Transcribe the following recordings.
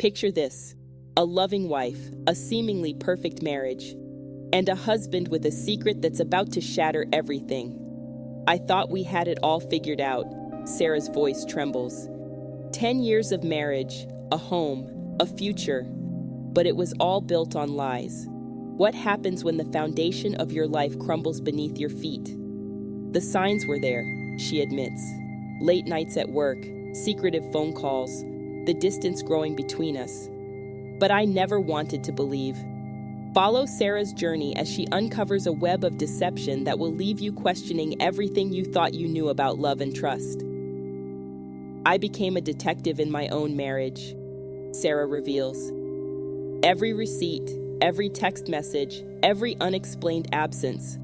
Picture this: a loving wife, a seemingly perfect marriage, and a husband with a secret that's about to shatter everything. I thought we had it all figured out. Sarah's voice trembles. 10 years of marriage, a home, a future, but it was all built on lies. What happens when the foundation of your life crumbles beneath your feet? The signs were there, she admits. Late nights at work, secretive phone calls, the distance growing between us. But I never wanted to believe. Follow Sarah's journey as she uncovers a web of deception that will leave you questioning everything you thought you knew about love and trust. I became a detective in my own marriage, Sarah reveals. Every receipt, every text message, every unexplained absence,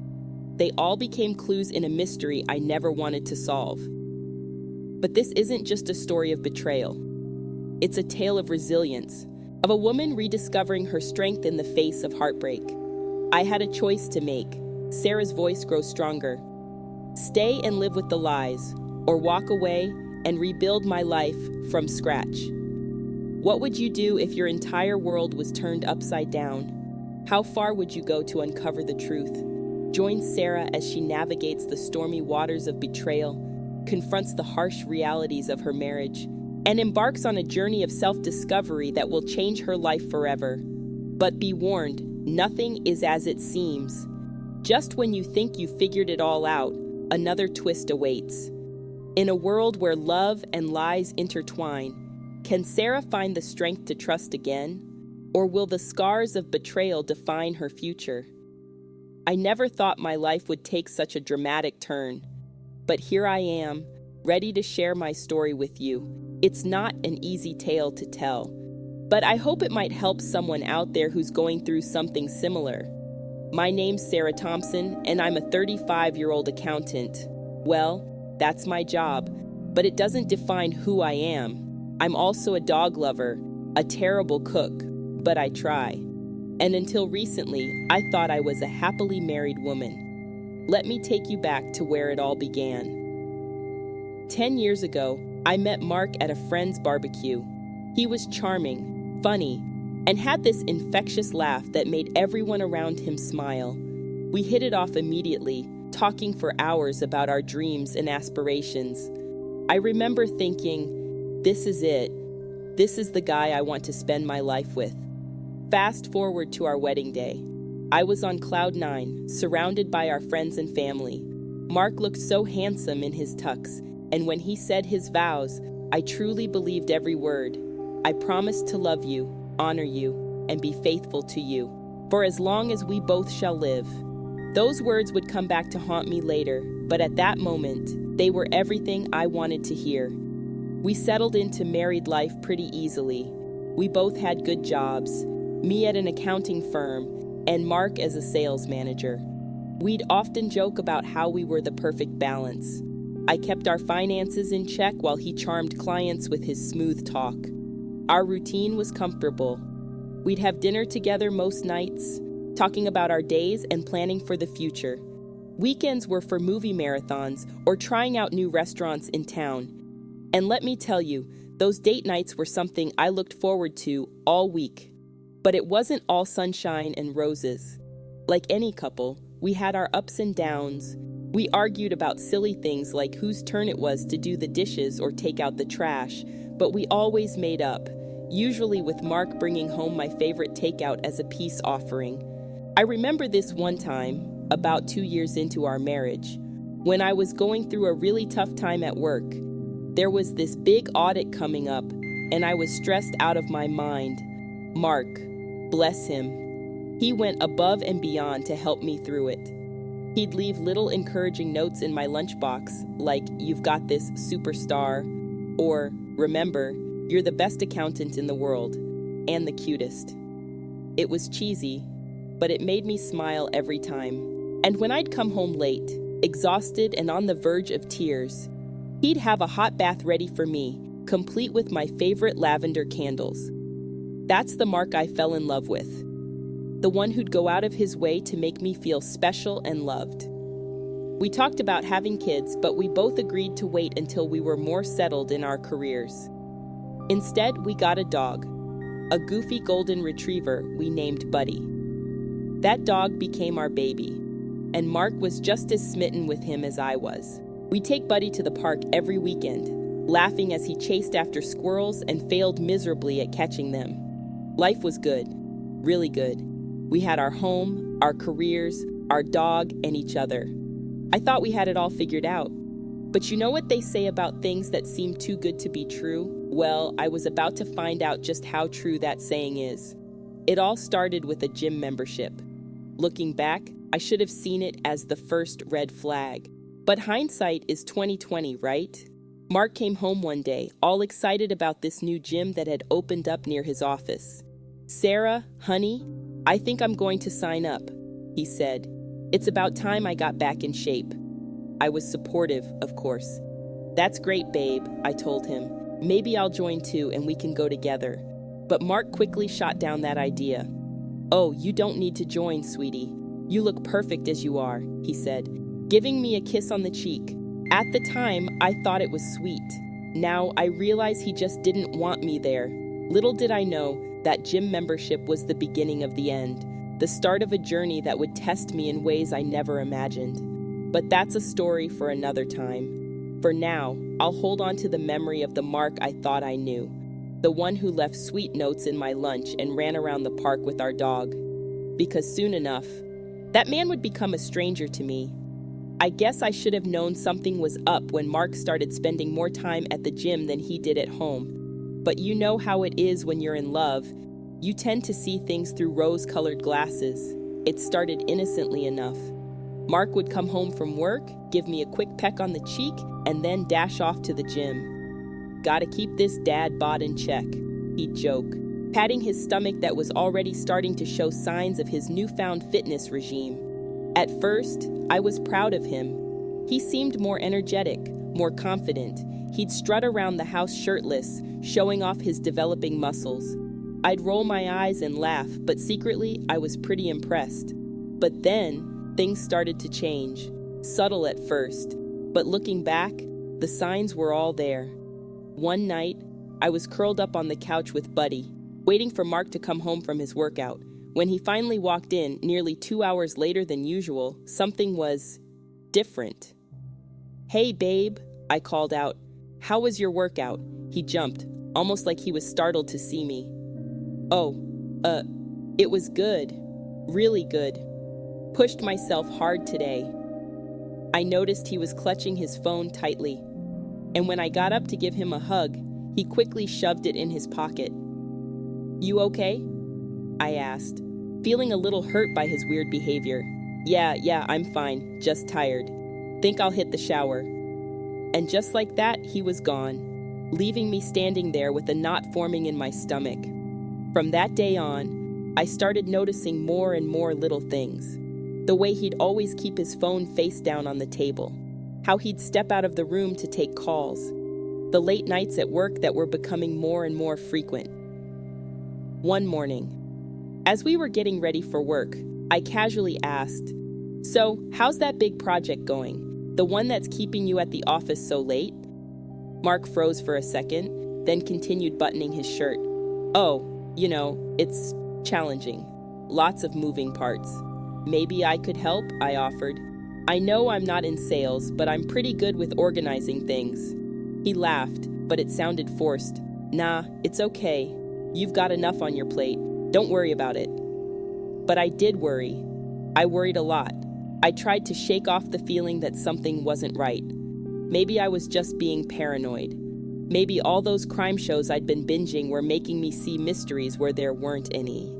they all became clues in a mystery I never wanted to solve. But this isn't just a story of betrayal. It's a tale of resilience, of a woman rediscovering her strength in the face of heartbreak. I had a choice to make. Sarah's voice grows stronger. Stay and live with the lies, or walk away and rebuild my life from scratch. What would you do if your entire world was turned upside down? How far would you go to uncover the truth? Join Sarah as she navigates the stormy waters of betrayal, confronts the harsh realities of her marriage, and embarks on a journey of self-discovery that will change her life forever. But be warned, nothing is as it seems. Just when you think you figured it all out, another twist awaits. In a world where love and lies intertwine, can Sarah find the strength to trust again? Or will the scars of betrayal define her future? I never thought my life would take such a dramatic turn. But here I am, ready to share my story with you. It's not an easy tale to tell, but I hope it might help someone out there who's going through something similar. My name's Sarah Thompson, and I'm a 35-year-old accountant. Well, that's my job, but it doesn't define who I am. I'm also a dog lover, a terrible cook, but I try. And until recently, I thought I was a happily married woman. Let me take you back to where it all began. 10 years ago, I met Mark at a friend's barbecue. He was charming, funny, and had this infectious laugh that made everyone around him smile. We hit it off immediately, talking for hours about our dreams and aspirations. I remember thinking, this is it. This is the guy I want to spend my life with. Fast forward to our wedding day. I was on cloud 9, surrounded by our friends and family. Mark looked so handsome in his tux, and when he said his vows, I truly believed every word. I promised to love you, honor you, and be faithful to you, for as long as we both shall live. Those words would come back to haunt me later, but at that moment, they were everything I wanted to hear. We settled into married life pretty easily. We both had good jobs, me at an accounting firm, and Mark as a sales manager. We'd often joke about how we were the perfect balance. I kept our finances in check while he charmed clients with his smooth talk. Our routine was comfortable. We'd have dinner together most nights, talking about our days and planning for the future. Weekends were for movie marathons or trying out new restaurants in town. And let me tell you, those date nights were something I looked forward to all week. But it wasn't all sunshine and roses. Like any couple, we had our ups and downs. We argued about silly things like whose turn it was to do the dishes or take out the trash, but we always made up, usually with Mark bringing home my favorite takeout as a peace offering. I remember this one time, about 2 years into our marriage, when I was going through a really tough time at work. There was this big audit coming up, and I was stressed out of my mind. Mark, bless him, he went above and beyond to help me through it. He'd leave little encouraging notes in my lunchbox, like, "You've got this, superstar," or, "Remember, you're the best accountant in the world, and the cutest." It was cheesy, but it made me smile every time. And when I'd come home late, exhausted and on the verge of tears, he'd have a hot bath ready for me, complete with my favorite lavender candles. That's the Mark I fell in love with. The one who'd go out of his way to make me feel special and loved. We talked about having kids, but we both agreed to wait until we were more settled in our careers. Instead, we got a dog. a goofy golden retriever we named Buddy. That dog became our baby, and Mark was just as smitten with him as I was. We take Buddy to the park every weekend, laughing as he chased after squirrels and failed miserably at catching them. Life was good, really good. We had our home, our careers, our dog, and each other. I thought we had it all figured out. But you know what they say about things that seem too good to be true? Well, I was about to find out just how true that saying is. It all started with a gym membership. Looking back, I should have seen it as the first red flag. But hindsight is 20/20, right? Mark came home one day, all excited about this new gym that had opened up near his office. "Sarah, honey, I think I'm going to sign up," he said. "It's about time I got back in shape." I was supportive, of course. "That's great, babe," I told him. "Maybe I'll join too and we can go together." But Mark quickly shot down that idea. "Oh, you don't need to join, sweetie. You look perfect as you are," he said, giving me a kiss on the cheek. At the time, I thought it was sweet. Now I realize he just didn't want me there. Little did I know that gym membership was the beginning of the end, the start of a journey that would test me in ways I never imagined. But that's a story for another time. For now, I'll hold on to the memory of the Mark I thought I knew, the one who left sweet notes in my lunch and ran around the park with our dog. Because soon enough, that man would become a stranger to me. I guess I should have known something was up when Mark started spending more time at the gym than he did at home. But you know how it is when you're in love. You tend to see things through rose-colored glasses. It started innocently enough. Mark would come home from work, give me a quick peck on the cheek, and then dash off to the gym. "Gotta keep this dad bod in check," he'd joke, patting his stomach that was already starting to show signs of his newfound fitness regime. At first, I was proud of him. He seemed more energetic, more confident. He'd strut around the house shirtless, showing off his developing muscles. I'd roll my eyes and laugh, but secretly I was pretty impressed. But then, things started to change. Subtle at first, but looking back, the signs were all there. One night, I was curled up on the couch with Buddy, waiting for Mark to come home from his workout. When he finally walked in, nearly 2 hours later than usual, something was different. "Hey, babe," I called out. "How was your workout?" He jumped, almost like he was startled to see me. "Oh, it was good. Really good. Pushed myself hard today." I noticed he was clutching his phone tightly, and when I got up to give him a hug, he quickly shoved it in his pocket. "You okay?" I asked, feeling a little hurt by his weird behavior. Yeah, I'm fine, just tired. Think I'll hit the shower." And just like that, he was gone, leaving me standing there with a knot forming in my stomach. From that day on, I started noticing more and more little things. The way he'd always keep his phone face down on the table. How he'd step out of the room to take calls. The late nights at work that were becoming more and more frequent. One morning, as we were getting ready for work, I casually asked, "So, how's that big project going? The one that's keeping you at the office so late?" Mark froze for a second, then continued buttoning his shirt. "Oh, it's challenging. Lots of moving parts. Maybe I could help," I offered. "I know I'm not in sales, but I'm pretty good with organizing things." He laughed, but it sounded forced. "Nah, it's okay. You've got enough on your plate. Don't worry about it." But I did worry. I worried a lot. I tried to shake off the feeling that something wasn't right. Maybe I was just being paranoid. Maybe all those crime shows I'd been binging were making me see mysteries where there weren't any.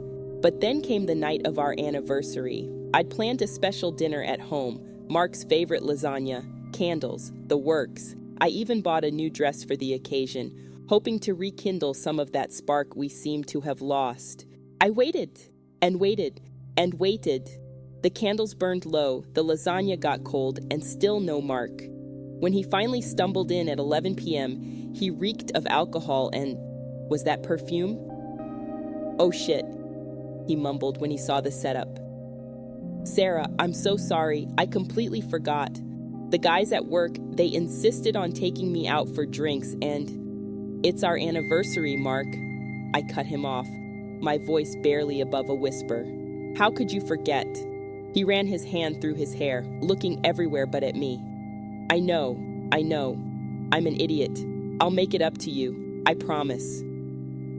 But then came the night of our anniversary. I'd planned a special dinner at home, Mark's favorite lasagna, candles, the works. I even bought a new dress for the occasion, hoping to rekindle some of that spark we seemed to have lost. I waited, and waited, and waited. The candles burned low, the lasagna got cold, and still no Mark. When he finally stumbled in at 11 p.m., he reeked of alcohol and... was that perfume? "Oh shit," he mumbled when he saw the setup. "Sarah, I'm so sorry. I completely forgot. The guys at work, they insisted on taking me out for drinks and... it's our anniversary, Mark." I cut him off, my voice barely above a whisper. How could you forget? He ran his hand through his hair, looking everywhere but at me. I know. I'm an idiot. I'll make it up to you, I promise.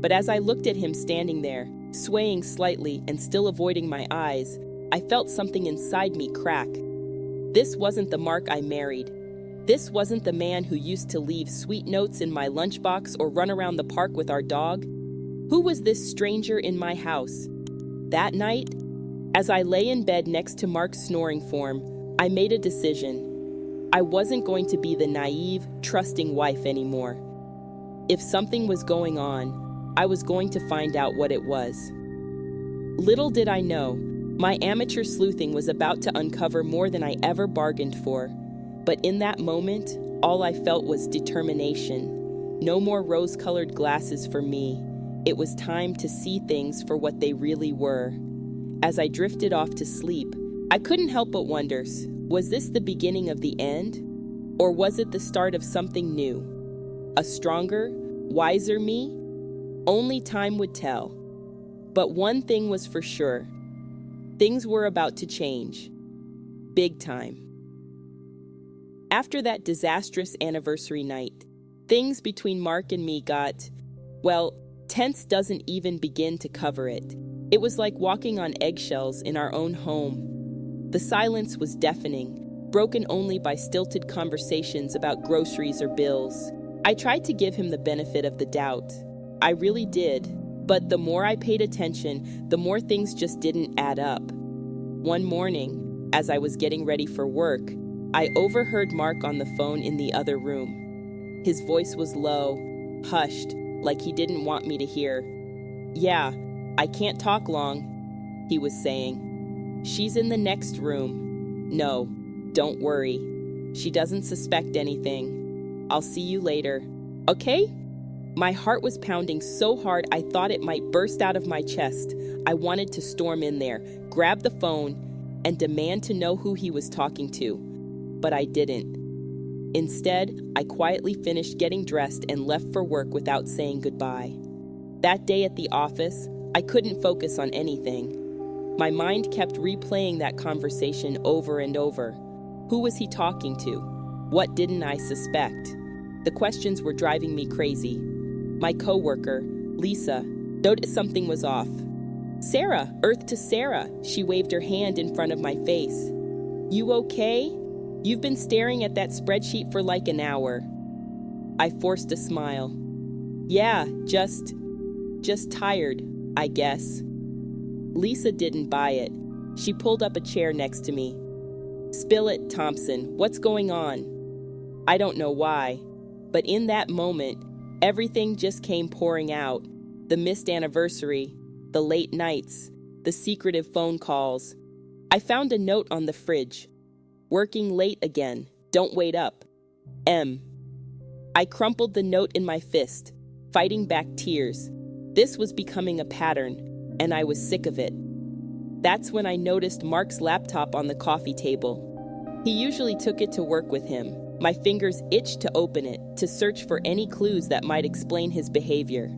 But as I looked at him standing there, swaying slightly and still avoiding my eyes, I felt something inside me crack. This wasn't the Mark I married. This wasn't the man who used to leave sweet notes in my lunchbox or run around the park with our dog. Who was this stranger in my house? That night, as I lay in bed next to Mark's snoring form, I made a decision. I wasn't going to be the naive, trusting wife anymore. If something was going on, I was going to find out what it was. Little did I know, my amateur sleuthing was about to uncover more than I ever bargained for. But in that moment, all I felt was determination. No more rose-colored glasses for me. It was time to see things for what they really were. As I drifted off to sleep, I couldn't help but wonder, was this the beginning of the end? Or was it the start of something new? A stronger, wiser me? Only time would tell. But one thing was for sure. Things were about to change. Big time. After that disastrous anniversary night, things between Mark and me got, well, tense doesn't even begin to cover it. It was like walking on eggshells in our own home. The silence was deafening, broken only by stilted conversations about groceries or bills. I tried to give him the benefit of the doubt. I really did, but the more I paid attention, the more things just didn't add up. One morning, as I was getting ready for work, I overheard Mark on the phone in the other room. His voice was low, hushed, like he didn't want me to hear. "Yeah, I can't talk long," he was saying. "She's in the next room. No, don't worry. She doesn't suspect anything. I'll see you later. Okay?" My heart was pounding so hard I thought it might burst out of my chest. I wanted to storm in there, grab the phone, and demand to know who he was talking to. But I didn't. Instead, I quietly finished getting dressed and left for work without saying goodbye. That day at the office, I couldn't focus on anything. My mind kept replaying that conversation over and over. Who was he talking to? What didn't I suspect? The questions were driving me crazy. My coworker, Lisa, noticed something was off. "Sarah, Earth to Sarah," she waved her hand in front of my face. "You okay? You've been staring at that spreadsheet for like an hour." I forced a smile. "Yeah, just tired, I guess." Lisa didn't buy it. She pulled up a chair next to me. "Spill it, Thompson. What's going on?" I don't know why, but in that moment, everything just came pouring out. The missed anniversary, the late nights, the secretive phone calls. I found a note on the fridge. "Working late again. Don't wait up. M." I crumpled the note in my fist, fighting back tears. This was becoming a pattern, and I was sick of it. That's when I noticed Mark's laptop on the coffee table. He usually took it to work with him. My fingers itched to open it, to search for any clues that might explain his behavior.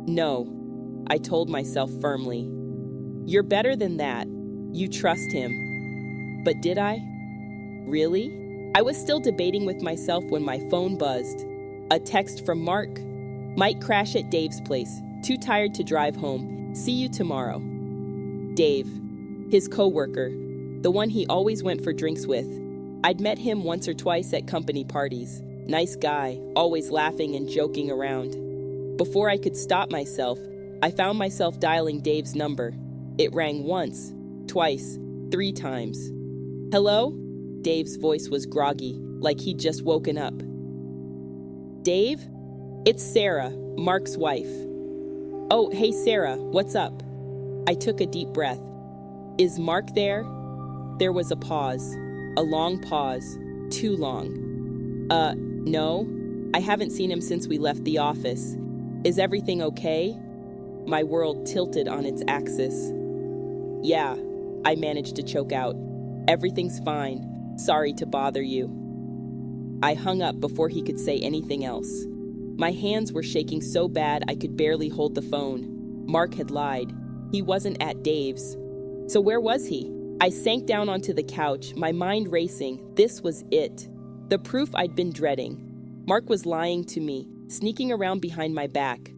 "No," I told myself firmly. "You're better than that. You trust him." But did I? Really? I was still debating with myself when my phone buzzed. A text from Mark. "Might crash at Dave's place. Too tired to drive home. See you tomorrow." Dave, his coworker, the one he always went for drinks with. I'd met him once or twice at company parties. Nice guy, always laughing and joking around. Before I could stop myself, I found myself dialing Dave's number. It rang once, twice, 3 times. "Hello?" Dave's voice was groggy, like he'd just woken up. "Dave? It's Sarah, Mark's wife." "Oh, hey Sarah, what's up?" I took a deep breath. "Is Mark there?" There was a pause. A long pause. Too long. No. I haven't seen him since we left the office. Is everything okay?" My world tilted on its axis. "Yeah," I managed to choke out. "Everything's fine. Sorry to bother you." I hung up before he could say anything else. My hands were shaking so bad I could barely hold the phone. Mark had lied. He wasn't at Dave's. So where was he? I sank down onto the couch, my mind racing. This was it. The proof I'd been dreading. Mark was lying to me, sneaking around behind my back.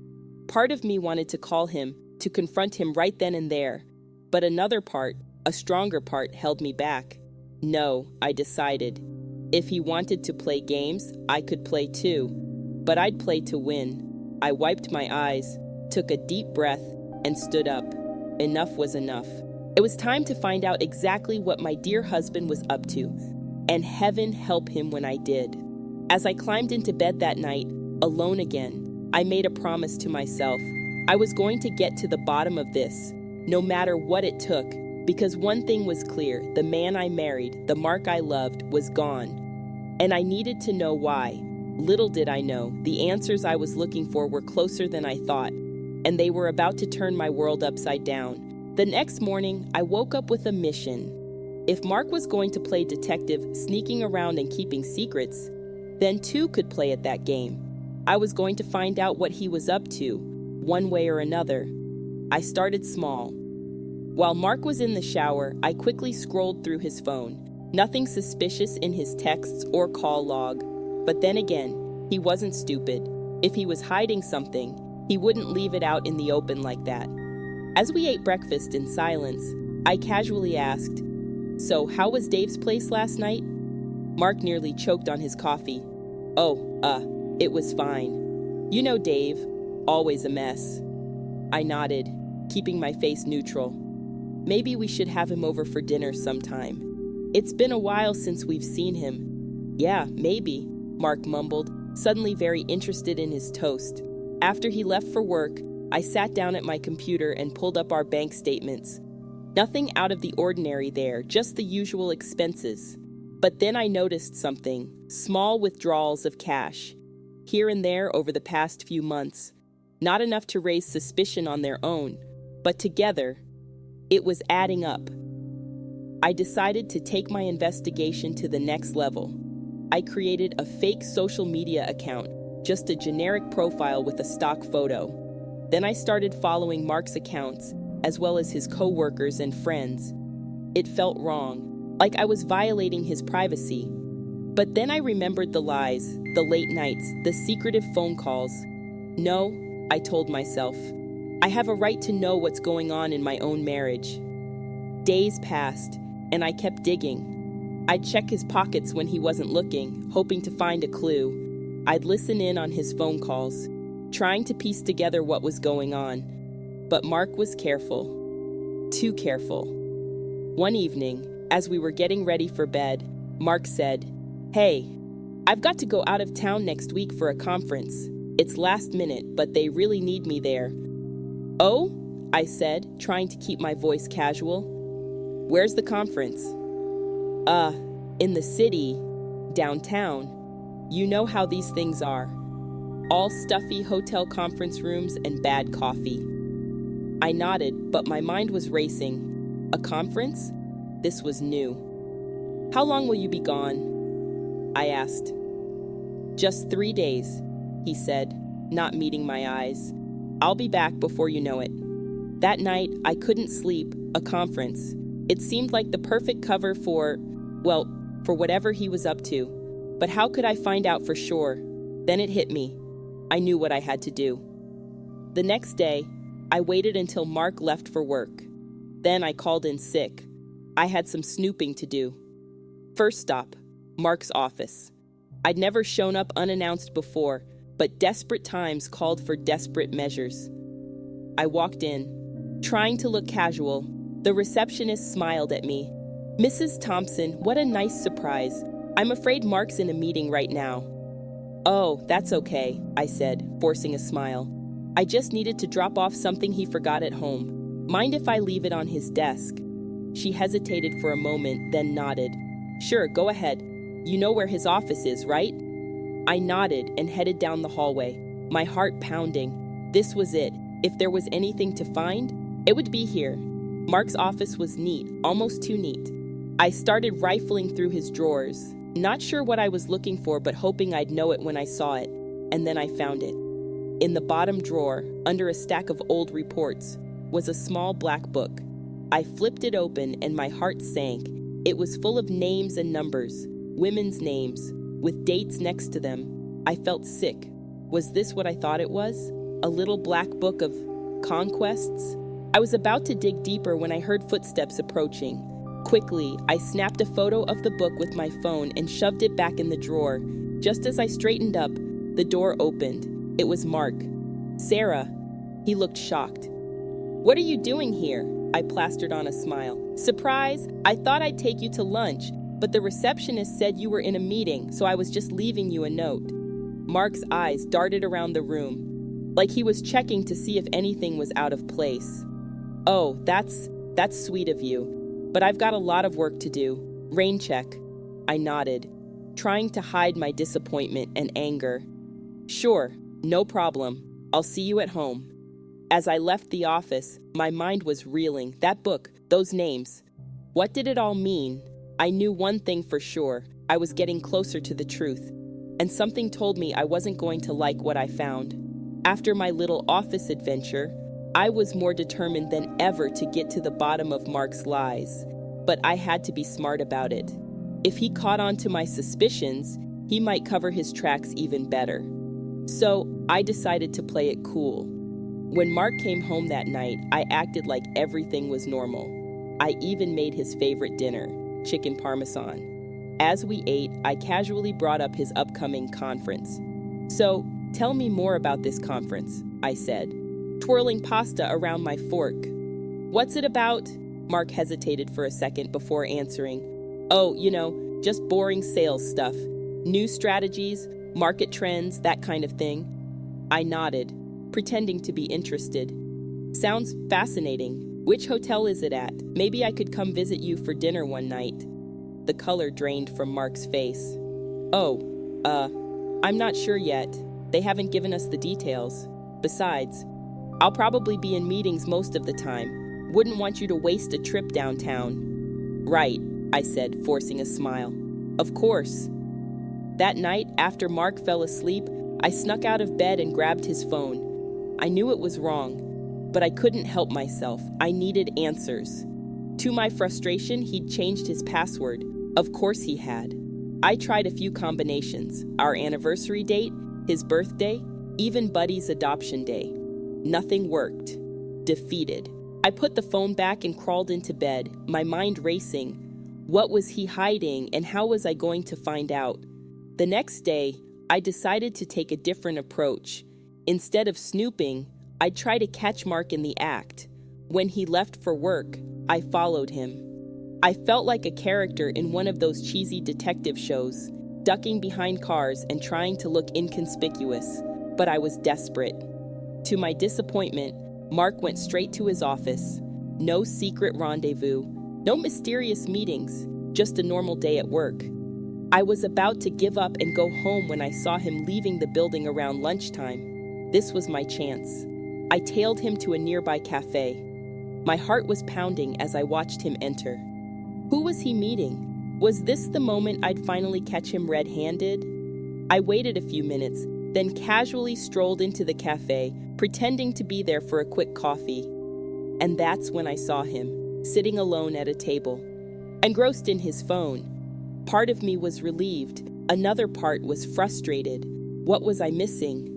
Part of me wanted to call him, to confront him right then and there. But another part, a stronger part, held me back. No, I decided. If he wanted to play games, I could play too. But I'd play to win. I wiped my eyes, took a deep breath, and stood up. Enough was enough. It was time to find out exactly what my dear husband was up to, and heaven help him when I did. As I climbed into bed that night, alone again, I made a promise to myself. I was going to get to the bottom of this, no matter what it took, because one thing was clear: the man I married, the Mark I loved, was gone. And I needed to know why. Little did I know, the answers I was looking for were closer than I thought, and they were about to turn my world upside down. The next morning, I woke up with a mission. If Mark was going to play detective, sneaking around and keeping secrets, then two could play at that game. I was going to find out what he was up to, one way or another. I started small. While Mark was in the shower, I quickly scrolled through his phone. Nothing suspicious in his texts or call log. But then again, he wasn't stupid. If he was hiding something, he wouldn't leave it out in the open like that. As we ate breakfast in silence, I casually asked, "So, how was Dave's place last night?" Mark nearly choked on his coffee. It was fine. You know Dave, always a mess." I nodded, keeping my face neutral. "Maybe we should have him over for dinner sometime. It's been a while since we've seen him." "Yeah, maybe," Mark mumbled, suddenly very interested in his toast. After he left for work, I sat down at my computer and pulled up our bank statements. Nothing out of the ordinary there, just the usual expenses. But then I noticed something: small withdrawals of cash, here and there over the past few months. Not enough to raise suspicion on their own, but together, it was adding up. I decided to take my investigation to the next level. I created a fake social media account, just a generic profile with a stock photo. Then I started following Mark's accounts, as well as his co-workers and friends. It felt wrong, like I was violating his privacy. But then I remembered the lies, the late nights, the secretive phone calls. No, I told myself. I have a right to know what's going on in my own marriage. Days passed, and I kept digging. I'd check his pockets when he wasn't looking, hoping to find a clue. I'd listen in on his phone calls, trying to piece together what was going on. But Mark was careful. Too careful. One evening, as we were getting ready for bed, Mark said, "Hey, I've got to go out of town next week for a conference. It's last minute, but they really need me there." "Oh?" I said, trying to keep my voice casual. "Where's the conference?" In the city, downtown. You know how these things are. All stuffy hotel conference rooms and bad coffee." I nodded, but my mind was racing. A conference? This was new. "How long will you be gone?" I asked. "Just 3 days," he said, not meeting my eyes. "I'll be back before you know it." That night, I couldn't sleep. A conference. It seemed like the perfect cover for whatever he was up to. But how could I find out for sure? Then it hit me. I knew what I had to do. The next day, I waited until Mark left for work. Then I called in sick. I had some snooping to do. First stop, Mark's office. I'd never shown up unannounced before, but desperate times called for desperate measures. I walked in, trying to look casual. The receptionist smiled at me. "Mrs. Thompson, what a nice surprise. I'm afraid Mark's in a meeting right now." "Oh, that's okay," I said, forcing a smile. "I just needed to drop off something he forgot at home. Mind if I leave it on his desk?" She hesitated for a moment, then nodded. "Sure, go ahead. You know where his office is, right?" I nodded and headed down the hallway, my heart pounding. This was it. If there was anything to find, it would be here. Mark's office was neat, almost too neat. I started rifling through his drawers, not sure what I was looking for, but hoping I'd know it when I saw it. And then I found it. In the bottom drawer, under a stack of old reports, was a small black book. I flipped it open and my heart sank. It was full of names and numbers, women's names, with dates next to them. I felt sick. Was this what I thought it was? A little black book of conquests? I was about to dig deeper when I heard footsteps approaching. Quickly, I snapped a photo of the book with my phone and shoved it back in the drawer. Just as I straightened up, the door opened. It was Mark. "Sarah." He looked shocked. "What are you doing here?" I plastered on a smile. "Surprise! I thought I'd take you to lunch, but the receptionist said you were in a meeting, so I was just leaving you a note." Mark's eyes darted around the room, like he was checking to see if anything was out of place. "Oh, that's sweet of you, but I've got a lot of work to do. Rain check." I nodded, trying to hide my disappointment and anger. "Sure, no problem. I'll see you at home." As I left the office, my mind was reeling. That book, those names. What did it all mean? I knew one thing for sure. I was getting closer to the truth. And something told me I wasn't going to like what I found. After my little office adventure, I was more determined than ever to get to the bottom of Mark's lies. But I had to be smart about it. If he caught on to my suspicions, he might cover his tracks even better. So I decided to play it cool. When Mark came home that night, I acted like everything was normal. I even made his favorite dinner, chicken parmesan. As we ate, I casually brought up his upcoming conference. "So, tell me more about this conference," I said, twirling pasta around my fork. "What's it about?" Mark hesitated for a second before answering. "Oh, just boring sales stuff. New strategies, market trends, that kind of thing." I nodded, pretending to be interested. "Sounds fascinating. Which hotel is it at? Maybe I could come visit you for dinner one night." The color drained from Mark's face. "Oh, I'm not sure yet. They haven't given us the details. Besides, I'll probably be in meetings most of the time. Wouldn't want you to waste a trip downtown." "Right," I said, forcing a smile. "Of course." That night, after Mark fell asleep, I snuck out of bed and grabbed his phone. I knew it was wrong, but I couldn't help myself. I needed answers. To my frustration, he'd changed his password. Of course he had. I tried a few combinations. Our anniversary date, his birthday, even Buddy's adoption day. Nothing worked. Defeated. I put the phone back and crawled into bed, my mind racing. What was he hiding, and how was I going to find out? The next day, I decided to take a different approach. Instead of snooping, I'd try to catch Mark in the act. When he left for work, I followed him. I felt like a character in one of those cheesy detective shows, ducking behind cars and trying to look inconspicuous, but I was desperate. To my disappointment, Mark went straight to his office. No secret rendezvous, no mysterious meetings, just a normal day at work. I was about to give up and go home when I saw him leaving the building around lunchtime. This was my chance. I tailed him to a nearby cafe. My heart was pounding as I watched him enter. Who was he meeting? Was this the moment I'd finally catch him red-handed? I waited a few minutes, then casually strolled into the cafe, pretending to be there for a quick coffee. And that's when I saw him, sitting alone at a table, engrossed in his phone. Part of me was relieved. Another part was frustrated. What was I missing?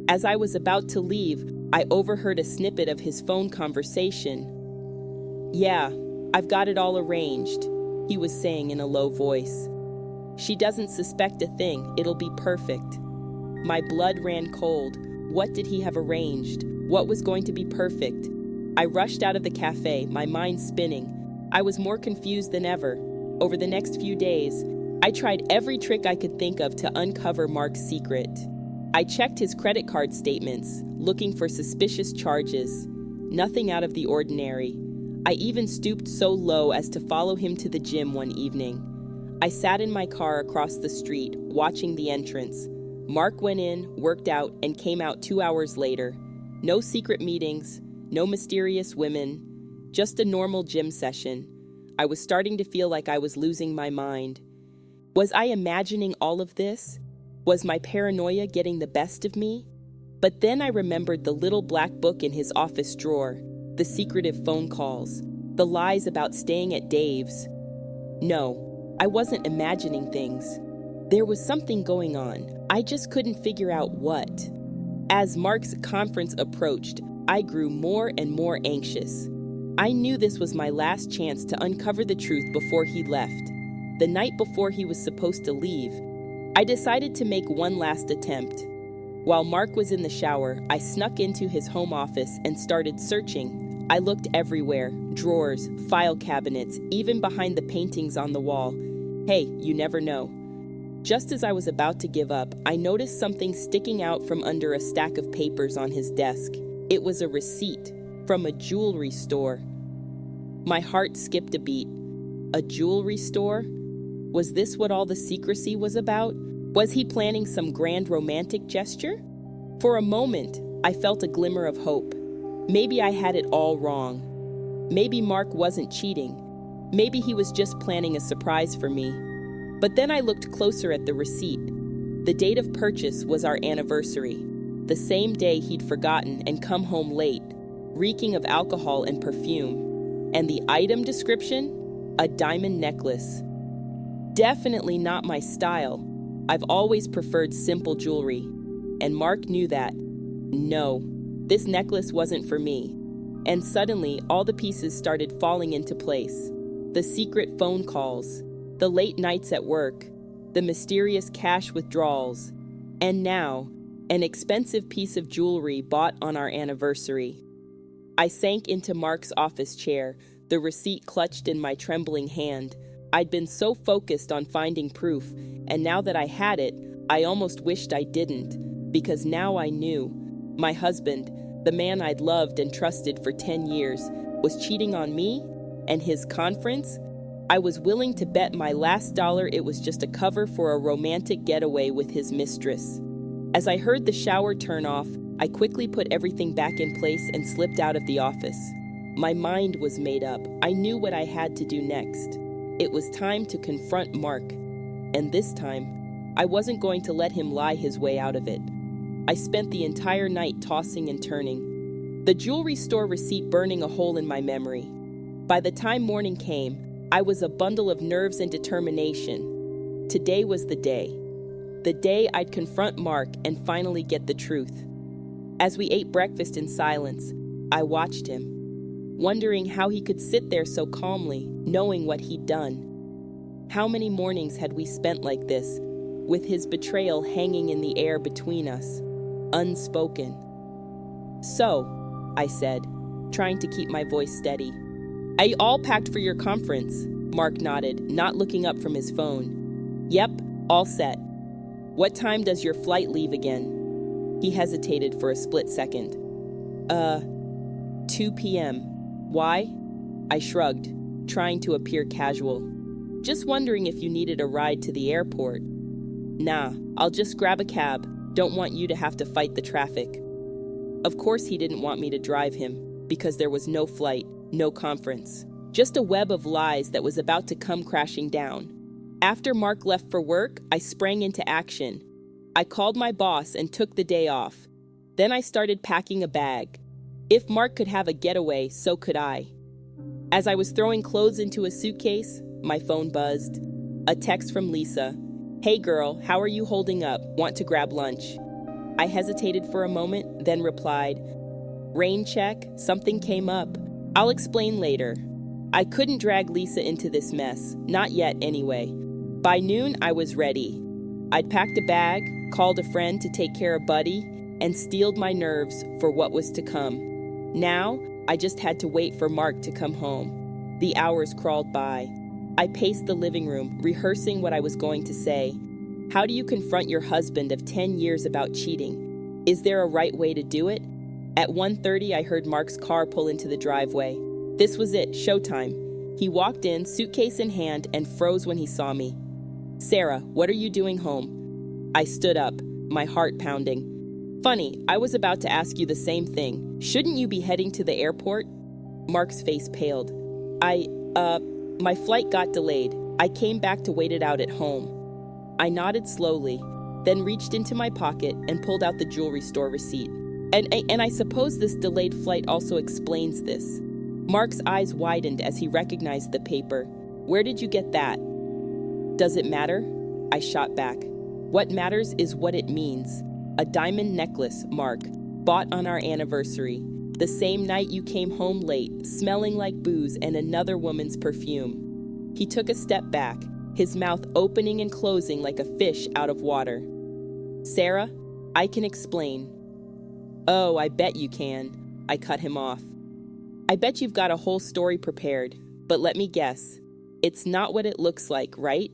As I was about to leave, I overheard a snippet of his phone conversation. "Yeah, I've got it all arranged," he was saying in a low voice. "She doesn't suspect a thing. It'll be perfect." My blood ran cold. What did he have arranged? What was going to be perfect? I rushed out of the cafe, my mind spinning. I was more confused than ever. Over the next few days, I tried every trick I could think of to uncover Mark's secret. I checked his credit card statements, looking for suspicious charges. Nothing out of the ordinary. I even stooped so low as to follow him to the gym one evening. I sat in my car across the street, watching the entrance. Mark went in, worked out, and came out 2 hours later. No secret meetings, no mysterious women, just a normal gym session. I was starting to feel like I was losing my mind. Was I imagining all of this? Was my paranoia getting the best of me? But then I remembered the little black book in his office drawer, the secretive phone calls, the lies about staying at Dave's. No, I wasn't imagining things. There was something going on. I just couldn't figure out what. As Mark's conference approached, I grew more and more anxious. I knew this was my last chance to uncover the truth before he left. The night before he was supposed to leave, I decided to make one last attempt. While Mark was in the shower, I snuck into his home office and started searching. I looked everywhere, drawers, file cabinets, even behind the paintings on the wall. Hey, you never know. Just as I was about to give up, I noticed something sticking out from under a stack of papers on his desk. It was a receipt from a jewelry store. My heart skipped a beat. A jewelry store? Was this what all the secrecy was about? Was he planning some grand romantic gesture? For a moment, I felt a glimmer of hope. Maybe I had it all wrong. Maybe Mark wasn't cheating. Maybe he was just planning a surprise for me. But then I looked closer at the receipt. The date of purchase was our anniversary, the same day he'd forgotten and come home late, reeking of alcohol and perfume. And the item description? A diamond necklace. Definitely not my style. I've always preferred simple jewelry. And Mark knew that. No, this necklace wasn't for me. And suddenly, all the pieces started falling into place. The secret phone calls, the late nights at work, the mysterious cash withdrawals, and now, an expensive piece of jewelry bought on our anniversary. I sank into Mark's office chair, the receipt clutched in my trembling hand. I'd been so focused on finding proof, and now that I had it, I almost wished I didn't, because now I knew. My husband, the man I'd loved and trusted for 10 years, was cheating on me, and his conference? I was willing to bet my last dollar it was just a cover for a romantic getaway with his mistress. As I heard the shower turn off, I quickly put everything back in place and slipped out of the office. My mind was made up. I knew what I had to do next. It was time to confront Mark. And this time, I wasn't going to let him lie his way out of it. I spent the entire night tossing and turning, the jewelry store receipt burning a hole in my memory. By the time morning came, I was a bundle of nerves and determination. Today was the day. The day I'd confront Mark and finally get the truth. As we ate breakfast in silence, I watched him, wondering how he could sit there so calmly, knowing what he'd done. How many mornings had we spent like this, with his betrayal hanging in the air between us, unspoken? So, I said, trying to keep my voice steady. Are you all packed for your conference? Mark nodded, not looking up from his phone. Yep, all set. What time does your flight leave again? He hesitated for a split second. 2 p.m. Why? I shrugged, trying to appear casual. Just wondering if you needed a ride to the airport. Nah, I'll just grab a cab. Don't want you to have to fight the traffic. Of course he didn't want me to drive him, because there was no flight. No conference. Just a web of lies that was about to come crashing down. After Mark left for work, I sprang into action. I called my boss and took the day off. Then I started packing a bag. If Mark could have a getaway, so could I. As I was throwing clothes into a suitcase, my phone buzzed. A text from Lisa. Hey girl, how are you holding up? Want to grab lunch? I hesitated for a moment, then replied, Rain check, something came up. I'll explain later. I couldn't drag Lisa into this mess, not yet anyway. By noon, I was ready. I'd packed a bag, called a friend to take care of Buddy, and steeled my nerves for what was to come. Now, I just had to wait for Mark to come home. The hours crawled by. I paced the living room, rehearsing what I was going to say. How do you confront your husband of 10 years about cheating? Is there a right way to do it? At 1:30, I heard Mark's car pull into the driveway. This was it, showtime. He walked in, suitcase in hand, and froze when he saw me. Sarah, what are you doing home? I stood up, my heart pounding. Funny, I was about to ask you the same thing. Shouldn't you be heading to the airport? Mark's face paled. My flight got delayed. I came back to wait it out at home. I nodded slowly. then reached into my pocket and pulled out the jewelry store receipt. And I suppose this delayed flight also explains this. Mark's eyes widened as he recognized the paper. Where did you get that? Does it matter? I shot back. What matters is what it means. A diamond necklace, Mark, bought on our anniversary. The same night you came home late, smelling like booze and another woman's perfume. He took a step back, his mouth opening and closing like a fish out of water. Sarah, I can explain. Oh, I bet you can. I cut him off. I bet you've got a whole story prepared, but let me guess. It's not what it looks like, right?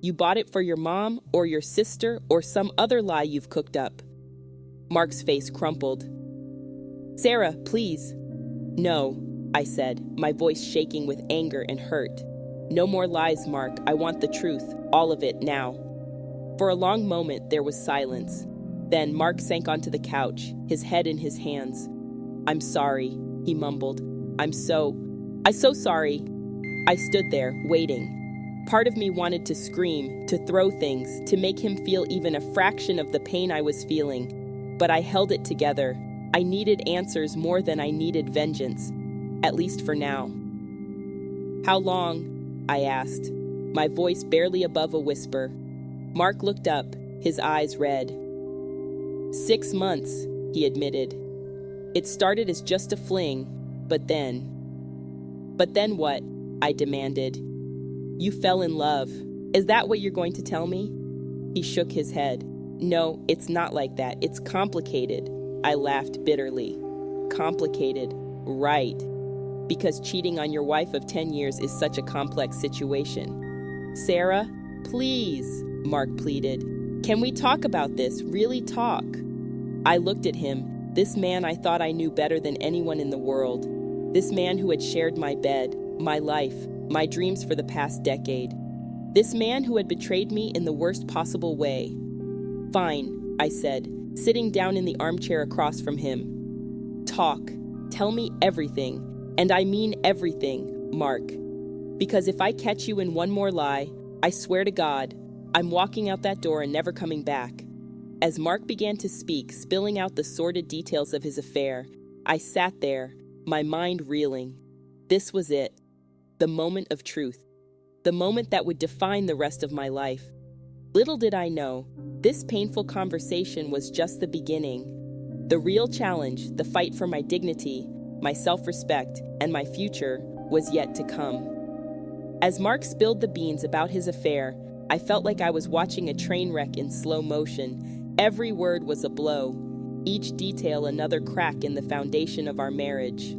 You bought it for your mom or your sister or some other lie you've cooked up. Mark's face crumpled. Sarah, please. No, I said, my voice shaking with anger and hurt. No more lies, Mark. I want the truth, all of it now. For a long moment, there was silence. Then Mark sank onto the couch, his head in his hands. I'm sorry, he mumbled. I'm so sorry. I stood there, waiting. Part of me wanted to scream, to throw things, to make him feel even a fraction of the pain I was feeling. But I held it together. I needed answers more than I needed vengeance, at least for now. How long? I asked, my voice barely above a whisper. Mark looked up, his eyes red. 6 months, he admitted. It started as just a fling, but then... But then what? I demanded. You fell in love. Is that what you're going to tell me? He shook his head. No, it's not like that. It's complicated. I laughed bitterly. Complicated, right. Because cheating on your wife of 10 years is such a complex situation. Sarah, please, Mark pleaded. Can we talk about this? Really talk? I looked at him, this man I thought I knew better than anyone in the world. This man who had shared my bed, my life, my dreams for the past decade. This man who had betrayed me in the worst possible way. Fine, I said, sitting down in the armchair across from him. Talk. Tell me everything. And I mean everything, Mark. Because if I catch you in one more lie, I swear to God, I'm walking out that door and never coming back. As Mark began to speak, spilling out the sordid details of his affair, I sat there, my mind reeling. This was it. The moment of truth. The moment that would define the rest of my life. Little did I know, this painful conversation was just the beginning. The real challenge, the fight for my dignity, my self-respect, and my future, was yet to come. As Mark spilled the beans about his affair, I felt like I was watching a train wreck in slow motion. Every word was a blow, each detail another crack in the foundation of our marriage.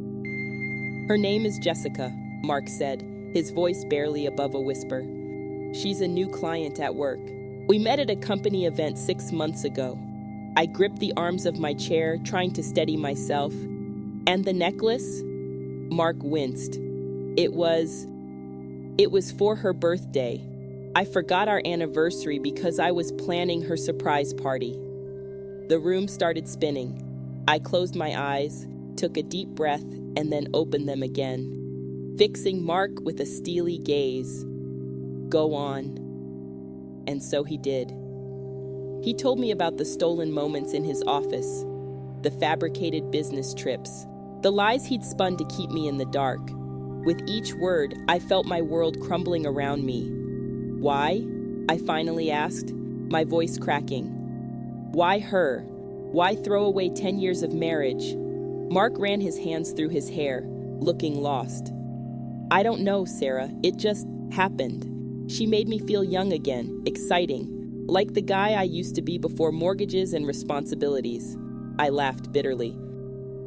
Her name is Jessica, Mark said, his voice barely above a whisper. She's a new client at work. We met at a company event 6 months ago. I gripped the arms of my chair, trying to steady myself. And the necklace? Mark winced. It was for her birthday. I forgot our anniversary because I was planning her surprise party. The room started spinning. I closed my eyes, took a deep breath, and then opened them again, fixing Mark with a steely gaze. Go on. And so he did. He told me about the stolen moments in his office, the fabricated business trips, the lies he'd spun to keep me in the dark. With each word, I felt my world crumbling around me. Why? I finally asked, my voice cracking. Why her? Why throw away 10 years of marriage? Mark ran his hands through his hair, looking lost. I don't know, Sarah. It just happened. She made me feel young again, exciting, like the guy I used to be before mortgages and responsibilities. I laughed bitterly.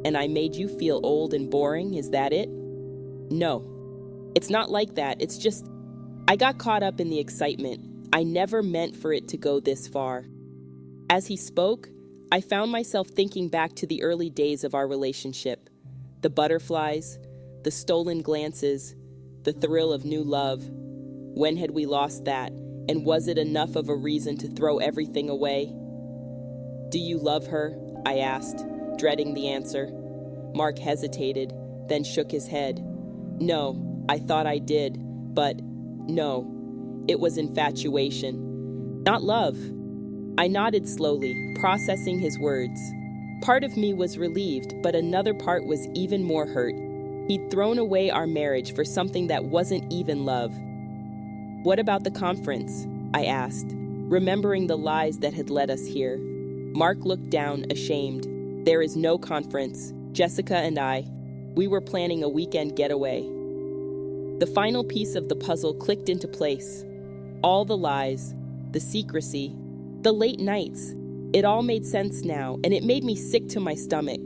And I made you feel old and boring, is that it? No. It's not like that, it's just, I got caught up in the excitement. I never meant for it to go this far. As he spoke, I found myself thinking back to the early days of our relationship. The butterflies, the stolen glances, the thrill of new love. When had we lost that, and was it enough of a reason to throw everything away? Do you love her? I asked, dreading the answer. Mark hesitated, then shook his head. No, I thought I did, but no, it was infatuation. Not love. I nodded slowly, processing his words. Part of me was relieved, but another part was even more hurt. He'd thrown away our marriage for something that wasn't even love. What about the conference? I asked, remembering the lies that had led us here. Mark looked down, ashamed. There is no conference. Jessica and I, we were planning a weekend getaway. The final piece of the puzzle clicked into place. All the lies, the secrecy, the late nights, it all made sense now, and it made me sick to my stomach.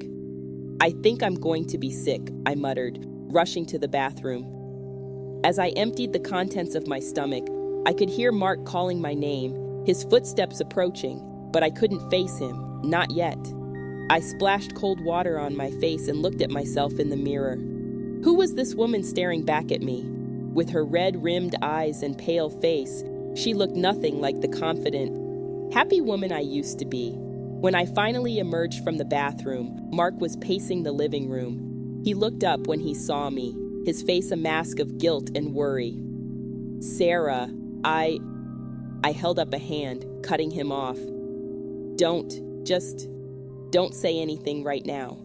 I think I'm going to be sick, I muttered, rushing to the bathroom. As I emptied the contents of my stomach, I could hear Mark calling my name, his footsteps approaching, but I couldn't face him, not yet. I splashed cold water on my face and looked at myself in the mirror. Who was this woman staring back at me? With her red-rimmed eyes and pale face, she looked nothing like the confident, happy woman I used to be. When I finally emerged from the bathroom, Mark was pacing the living room. He looked up when he saw me, his face a mask of guilt and worry. Sarah, I held up a hand, cutting him off. Don't say anything right now.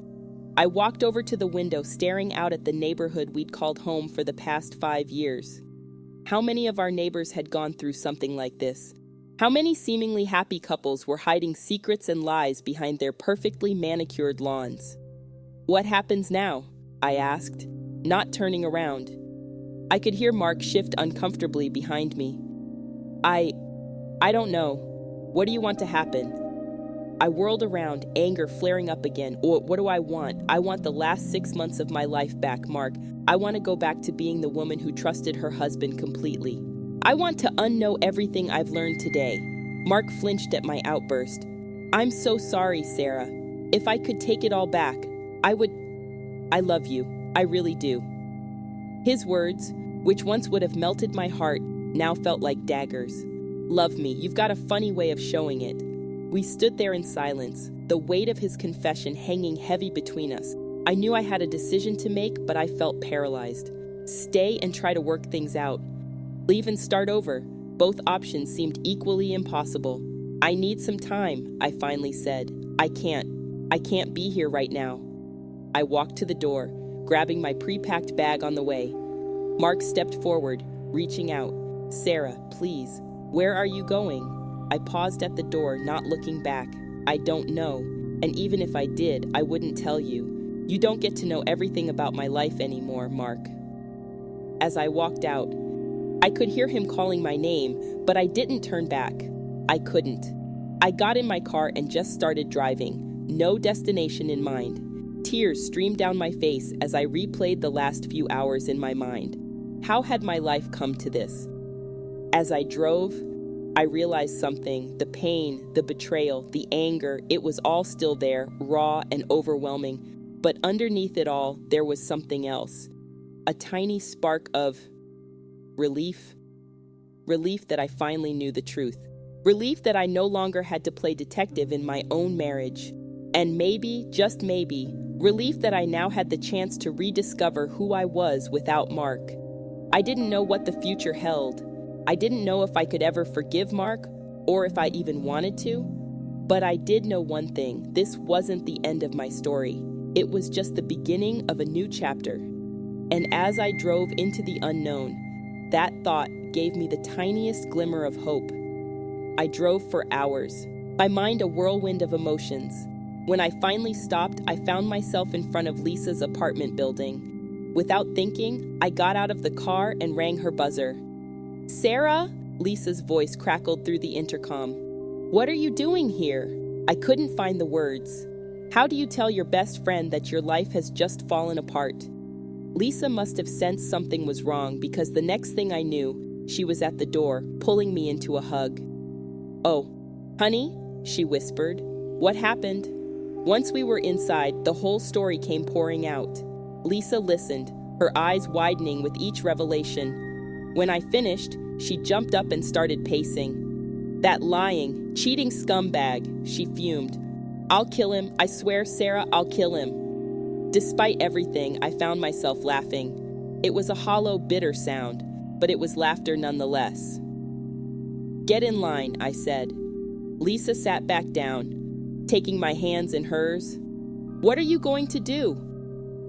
I walked over to the window, staring out at the neighborhood we'd called home for the past 5 years. How many of our neighbors had gone through something like this? How many seemingly happy couples were hiding secrets and lies behind their perfectly manicured lawns? What happens now? I asked, not turning around. I could hear Mark shift uncomfortably behind me. I don't know. What do you want to happen? I whirled around, anger flaring up again. What do I want? I want the last 6 months of my life back, Mark. I want to go back to being the woman who trusted her husband completely. I want to unknow everything I've learned today. Mark flinched at my outburst. I'm so sorry, Sarah. If I could take it all back, I would. I love you. I really do. His words, which once would have melted my heart, now felt like daggers. Love me, you've got a funny way of showing it. We stood there in silence, the weight of his confession hanging heavy between us. I knew I had a decision to make, but I felt paralyzed. Stay and try to work things out. Leave and start over. Both options seemed equally impossible. I need some time, I finally said. I can't be here right now. I walked to the door, grabbing my pre-packed bag on the way. Mark stepped forward, reaching out. Sarah, please, where are you going? I paused at the door, not looking back. I don't know, and even if I did, I wouldn't tell you. You don't get to know everything about my life anymore, Mark. As I walked out, I could hear him calling my name, but I didn't turn back. I couldn't. I got in my car and just started driving, no destination in mind. Tears streamed down my face as I replayed the last few hours in my mind. How had my life come to this? As I drove, I realized something. The pain, the betrayal, the anger, it was all still there, raw and overwhelming. But underneath it all, there was something else. A tiny spark of relief. Relief that I finally knew the truth. Relief that I no longer had to play detective in my own marriage. And maybe, just maybe, relief that I now had the chance to rediscover who I was without Mark. I didn't know what the future held. I didn't know if I could ever forgive Mark, or if I even wanted to. But I did know one thing. This wasn't the end of my story. It was just the beginning of a new chapter. And as I drove into the unknown, that thought gave me the tiniest glimmer of hope. I drove for hours, my mind a whirlwind of emotions. When I finally stopped, I found myself in front of Lisa's apartment building. Without thinking, I got out of the car and rang her buzzer. Sarah? Lisa's voice crackled through the intercom. What are you doing here? I couldn't find the words. How do you tell your best friend that your life has just fallen apart? Lisa must have sensed something was wrong because the next thing I knew, she was at the door, pulling me into a hug. Oh, honey, she whispered. What happened? Once we were inside, the whole story came pouring out. Lisa listened, her eyes widening with each revelation. When I finished, she jumped up and started pacing. That lying, cheating scumbag, she fumed. I'll kill him, I swear, Sarah, I'll kill him. Despite everything, I found myself laughing. It was a hollow, bitter sound, but it was laughter nonetheless. Get in line, I said. Lisa sat back down, taking my hands in hers. "What are you going to do?"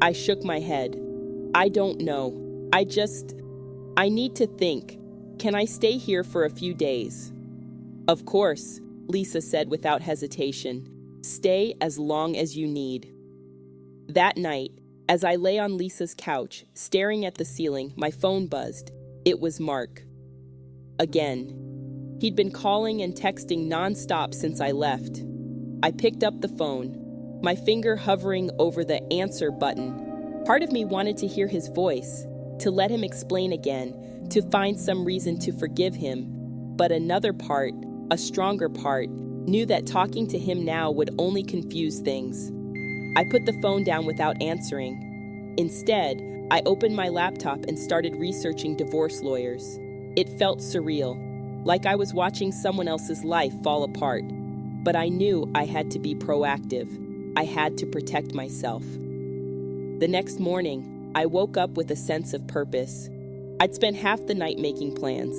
I shook my head. "I don't know. I need to think. Can I stay here for a few days?" "Of course," Lisa said without hesitation. "Stay as long as you need." That night, as I lay on Lisa's couch, staring at the ceiling, my phone buzzed. It was Mark. Again. He'd been calling and texting nonstop since I left. I picked up the phone, my finger hovering over the answer button. Part of me wanted to hear his voice, to let him explain again, to find some reason to forgive him. But another part, a stronger part, knew that talking to him now would only confuse things. I put the phone down without answering. Instead, I opened my laptop and started researching divorce lawyers. It felt surreal, like I was watching someone else's life fall apart. But I knew I had to be proactive. I had to protect myself. The next morning, I woke up with a sense of purpose. I'd spent half the night making plans,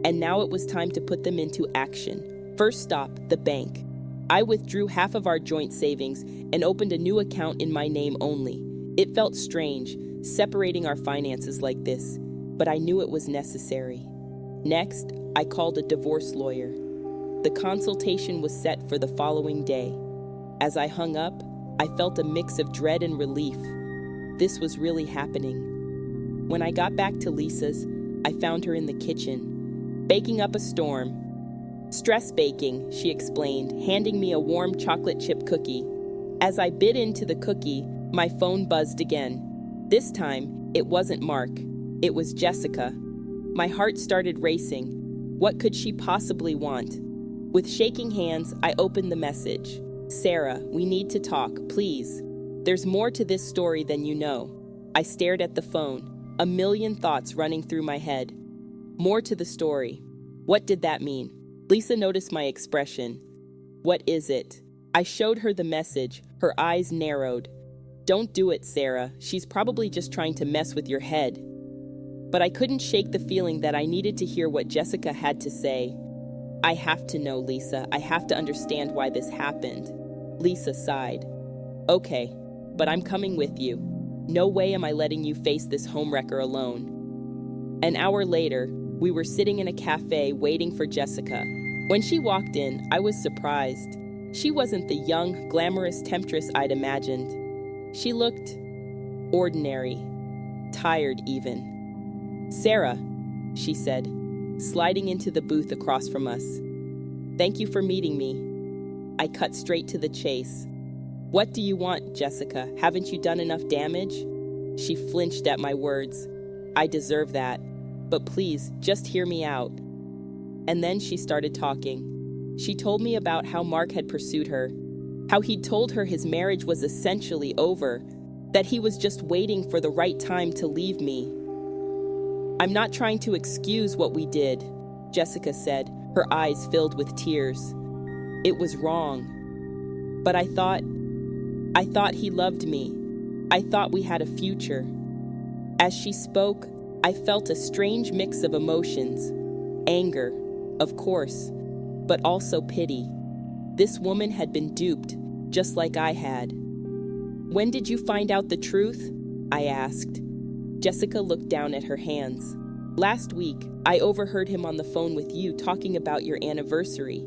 and now it was time to put them into action. First stop, the bank. I withdrew half of our joint savings and opened a new account in my name only. It felt strange, separating our finances like this, but I knew it was necessary. Next, I called a divorce lawyer. The consultation was set for the following day. As I hung up, I felt a mix of dread and relief. This was really happening. When I got back to Lisa's, I found her in the kitchen, baking up a storm. "Stress baking," she explained, handing me a warm chocolate chip cookie. As I bit into the cookie, my phone buzzed again. This time, it wasn't Mark. It was Jessica. My heart started racing. What could she possibly want? With shaking hands, I opened the message. "Sarah, we need to talk, please. There's more to this story than you know." I stared at the phone, a million thoughts running through my head. More to the story. What did that mean? Lisa noticed my expression. "What is it?" I showed her the message, her eyes narrowed. "Don't do it, Sarah. She's probably just trying to mess with your head." But I couldn't shake the feeling that I needed to hear what Jessica had to say. "I have to know, Lisa. I have to understand why this happened." Lisa sighed. "Okay, but I'm coming with you. No way am I letting you face this homewrecker alone." An hour later, we were sitting in a cafe waiting for Jessica. When she walked in, I was surprised. She wasn't the young, glamorous temptress I'd imagined. She looked ordinary, tired even. "Sarah," she said, sliding into the booth across from us. "Thank you for meeting me." I cut straight to the chase. "What do you want, Jessica? Haven't you done enough damage?" She flinched at my words. "I deserve that. But please, just hear me out." And then she started talking. She told me about how Mark had pursued her, how he'd told her his marriage was essentially over, that he was just waiting for the right time to leave me. "I'm not trying to excuse what we did," Jessica said, her eyes filled with tears. "It was wrong. But I thought he loved me. I thought we had a future." As she spoke, I felt a strange mix of emotions. Anger, of course, but also pity. This woman had been duped, just like I had. "When did you find out the truth?" I asked. Jessica looked down at her hands. "Last week, I overheard him on the phone with you talking about your anniversary.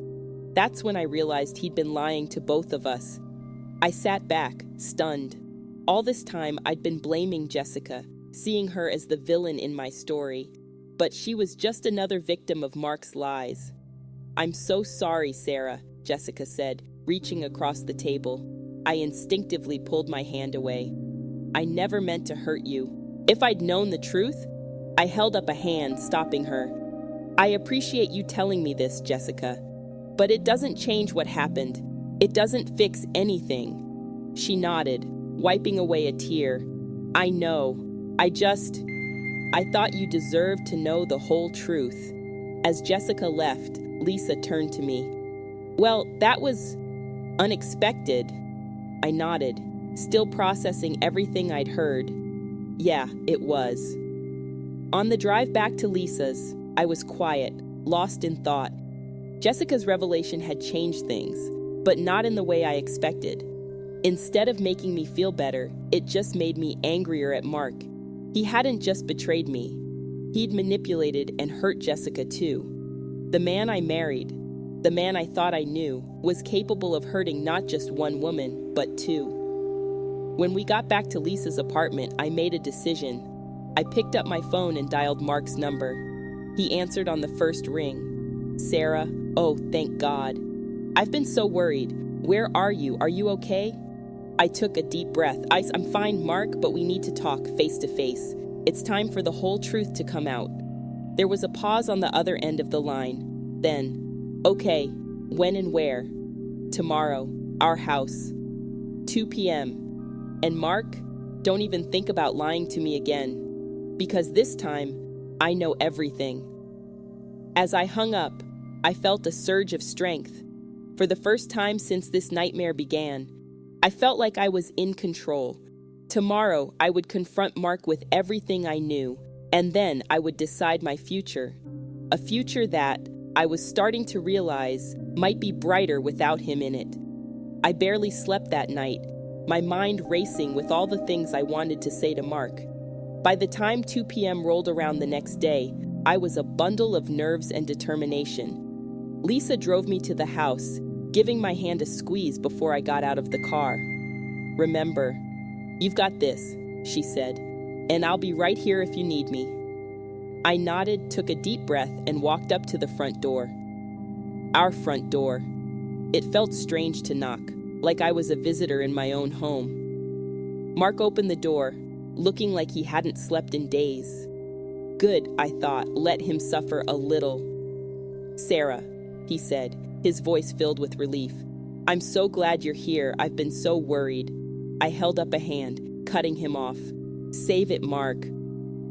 That's when I realized he'd been lying to both of us." I sat back, stunned. All this time, I'd been blaming Jessica, seeing her as the villain in my story. But she was just another victim of Mark's lies. "I'm so sorry, Sarah," Jessica said, reaching across the table. I instinctively pulled my hand away. "I never meant to hurt you. If I'd known the truth..." I held up a hand, stopping her. "I appreciate you telling me this, Jessica. But it doesn't change what happened. It doesn't fix anything." She nodded, wiping away a tear. "I know. I thought you deserved to know the whole truth." As Jessica left, Lisa turned to me. "Well, that was unexpected." I nodded, still processing everything I'd heard. "Yeah, it was." On the drive back to Lisa's, I was quiet, lost in thought. Jessica's revelation had changed things, but not in the way I expected. Instead of making me feel better, it just made me angrier at Mark. He hadn't just betrayed me. He'd manipulated and hurt Jessica too. The man I married, the man I thought I knew, was capable of hurting not just one woman, but two. When we got back to Lisa's apartment, I made a decision. I picked up my phone and dialed Mark's number. He answered on the first ring. "Sarah, oh, thank God. I've been so worried. Where are you? Are you okay?" I took a deep breath. I'm fine, Mark, but we need to talk face to face. It's time for the whole truth to come out." There was a pause on the other end of the line. Then, "Okay, when and where?" "Tomorrow, our house, 2 p.m. And Mark, don't even think about lying to me again. Because this time, I know everything." As I hung up, I felt a surge of strength. For the first time since this nightmare began, I felt like I was in control. Tomorrow, I would confront Mark with everything I knew, and then I would decide my future. A future that, I was starting to realize, might be brighter without him in it. I barely slept that night, my mind racing with all the things I wanted to say to Mark. By the time 2 p.m. rolled around the next day, I was a bundle of nerves and determination. Lisa drove me to the house, giving my hand a squeeze before I got out of the car. "Remember, you've got this," she said, "and I'll be right here if you need me." I nodded, took a deep breath, and walked up to the front door. Our front door. It felt strange to knock, like I was a visitor in my own home. Mark opened the door, looking like he hadn't slept in days. Good, I thought, let him suffer a little. "Sarah," he said, his voice filled with relief. "I'm so glad you're here. I've been so worried." I held up a hand, cutting him off. "Save it, Mark.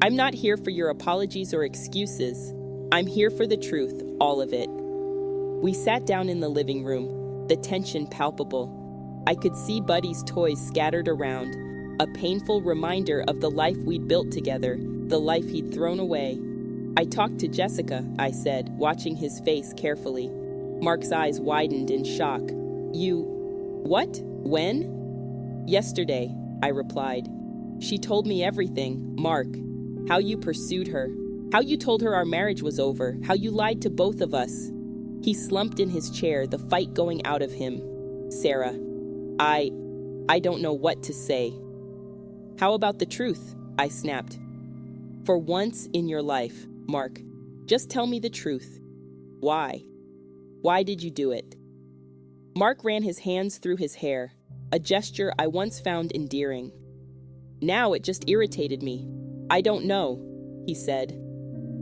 I'm not here for your apologies or excuses. I'm here for the truth, all of it." We sat down in the living room, the tension palpable. I could see Buddy's toys scattered around, a painful reminder of the life we'd built together, the life he'd thrown away. "I talked to Jessica," I said, watching his face carefully. Mark's eyes widened in shock. "You... what? When?" "Yesterday," I replied. "She told me everything, Mark. How you pursued her. How you told her our marriage was over. How you lied to both of us." He slumped in his chair, the fight going out of him. "Sarah, I don't know what to say." "How about the truth?" I snapped. "For once in your life, Mark, just tell me the truth. Why? Why did you do it?" Mark ran his hands through his hair, a gesture I once found endearing. Now it just irritated me. "I don't know," he said.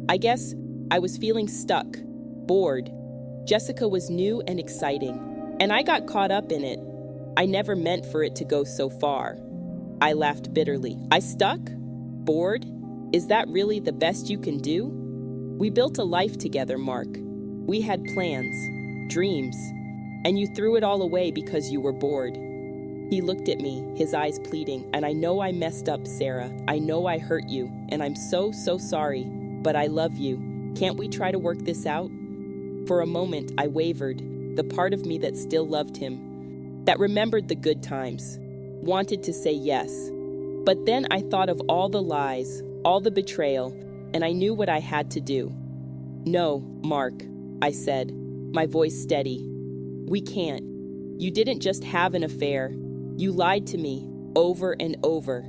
"I guess I was feeling stuck, bored. Jessica was new and exciting, and I got caught up in it. I never meant for it to go so far." I laughed bitterly. "I stuck? Bored? Is that really the best you can do? We built a life together, Mark. We had plans, dreams, and you threw it all away because you were bored." He looked at me, his eyes pleading, "And I know I messed up, Sarah. I know I hurt you, and I'm so sorry, but I love you. Can't we try to work this out?" For a moment, I wavered, the part of me that still loved him, that remembered the good times, wanted to say yes. But then I thought of all the lies, all the betrayal, and I knew what I had to do. "No, Mark," I said, my voice steady. "We can't. You didn't just have an affair. You lied to me, over and over.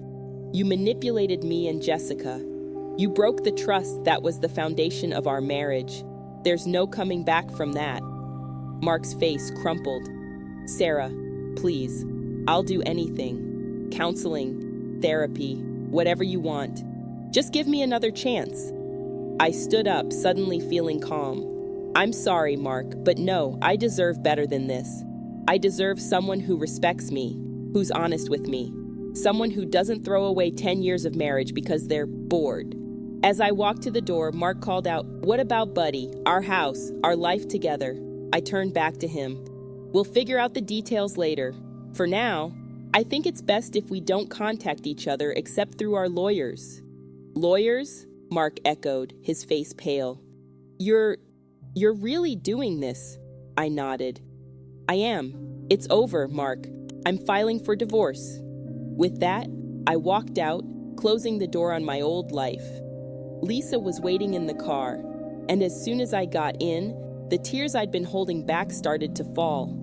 You manipulated me and Jessica. You broke the trust that was the foundation of our marriage. There's no coming back from that." Mark's face crumpled. "Sarah, please, I'll do anything. Counseling, therapy, whatever you want. Just give me another chance." I stood up, suddenly feeling calm. "I'm sorry, Mark, but no, I deserve better than this. I deserve someone who respects me, who's honest with me, someone who doesn't throw away 10 years of marriage because they're bored." As I walked to the door, Mark called out, "What about Buddy, our house, our life together?" I turned back to him. "We'll figure out the details later. For now, I think it's best if we don't contact each other except through our lawyers." "Lawyers?" Mark echoed, his face pale. You're really doing this? I nodded. I am. It's over, Mark. I'm filing for divorce. With that, I walked out, closing the door on my old life. Lisa was waiting in the car, and as soon as I got in, the tears I'd been holding back started to fall.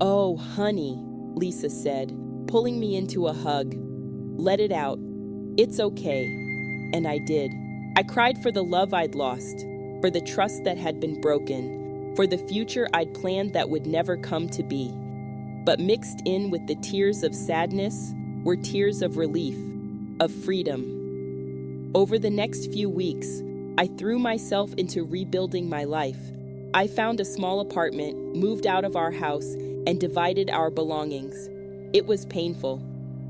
"Oh, honey," Lisa said, pulling me into a hug. "Let it out. It's okay." And I did. I cried for the love I'd lost, for the trust that had been broken, for the future I'd planned that would never come to be. But mixed in with the tears of sadness were tears of relief, of freedom. Over the next few weeks, I threw myself into rebuilding my life. I found a small apartment, moved out of our house, and divided our belongings. It was painful,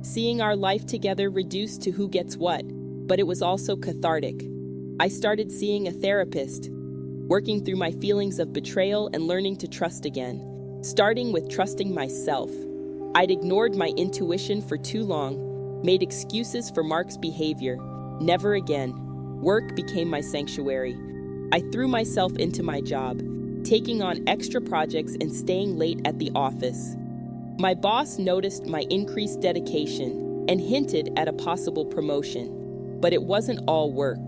seeing our life together reduced to who gets what, but it was also cathartic. I started seeing a therapist, working through my feelings of betrayal and learning to trust again, starting with trusting myself. I'd ignored my intuition for too long, made excuses for Mark's behavior. Never again. Work became my sanctuary. I threw myself into my job, taking on extra projects and staying late at the office. My boss noticed my increased dedication and hinted at a possible promotion, but it wasn't all work.